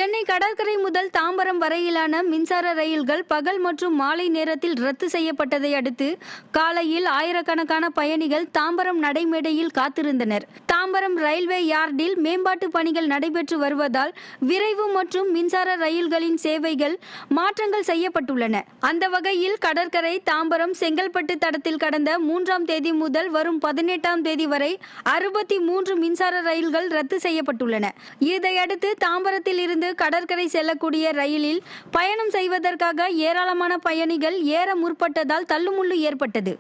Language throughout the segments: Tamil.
சென்னை கடற்கரை முதல் தாம்பரம் வரையிலான மின்சார ரயில்கள் பகல் மற்றும் மாலை நேரத்தில் ரத்து செய்யப்பட்டதை அடுத்து காலையில் ஆயிரக்கணக்கான பயணிகள் தாம்பரம் நடைமேடையில் காத்திருந்தனர். தாம்பரம் ரயில்வே யார்டில் மேம்பாட்டு பணிகள் நடைபெற்று வருவதால் விரைவு மற்றும் மின்சார ரயில்களின் சேவைகள் மாற்றங்கள் செய்யப்பட்டுள்ளன. அந்த வகையில் கடற்கரை தாம்பரம் செங்கல்பட்டு தடத்தில் கடந்த 3ஆம் தேதி முதல் வரும் 18ஆம் தேதி வரை 63 மின்சார ரயில்கள் ரத்து செய்யப்பட்டுள்ளன. இதையடுத்து தாம்பரத்தில் இருந்து கடற்கரை செல்லக்கூடிய ரயிலில் பயணம் செய்வதற்காக ஏராளமான பயணிகள் ஏற முற்பட்டதால் தள்ளுமுள்ளு ஏற்பட்டது.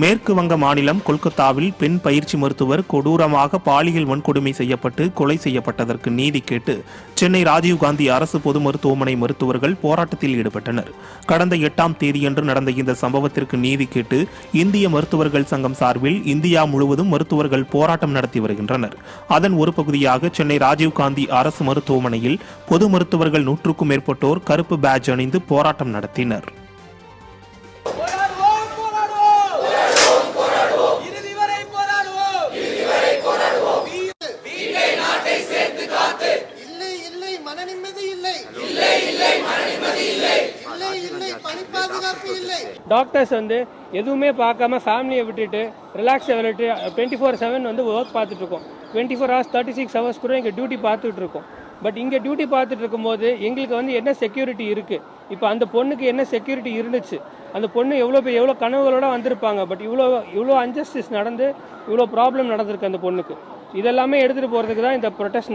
மேற்கு வங்க மாநிலம் கொல்கத்தாவில் பெண் பயிற்சி மருத்துவர் கொடூரமாக பாலியல் வன்கொடுமை செய்யப்பட்டு கொலை செய்யப்பட்டதற்கு நீதி கேட்டு சென்னை ராஜீவ்காந்தி அரசு பொது மருத்துவமனை மருத்துவர்கள் போராட்டத்தில் ஈடுபட்டனர். கடந்த 8ஆம் தேதியன்று நடந்த இந்த சம்பவத்திற்கு நீதி கேட்டு இந்திய மருத்துவர்கள் சங்கம் சார்பில் இந்தியா முழுவதும் மருத்துவர்கள் போராட்டம் நடத்தி வருகின்றனர். அதன் ஒரு பகுதியாக சென்னை ராஜீவ்காந்தி அரசு மருத்துவமனையில் பொது மருத்துவர்கள் 100க்கும் மேற்பட்டோர் கருப்பு பேட்ஜ் அணிந்து போராட்டம் நடத்தினர். டாக்டர்ஸ் எதுவுமே பார்க்காம ஃபேமிலியை விட்டுட்டு ரிலாக்ஸை விட்டுட்டு 24/7 ஒர்க் பார்த்துட்டு இருக்கோம். 24 hours 36 hours கூட இங்கே டியூட்டி பார்த்துட்டு இருக்கோம். பட் இங்கே டியூட்டி பார்த்துட்டு இருக்கும்போது எங்களுக்கு என்ன செக்யூரிட்டி இருக்குது? இப்போ அந்த பொண்ணுக்கு என்ன செக்யூரிட்டி இருந்துச்சு? அந்த பொண்ணு எவ்வளோ கனவுகளோட வந்திருப்பாங்க. பட் இவ்வளோ அன்ஜஸ்டிஸ் நடந்து இவ்வளோ ப்ராப்ளம் நடந்திருக்கு அந்த பொண்ணுக்கு. இதெல்லாமே எடுத்துகிட்டு போகிறதுக்கு தான் இந்த ப்ரொடெஸ்ட்.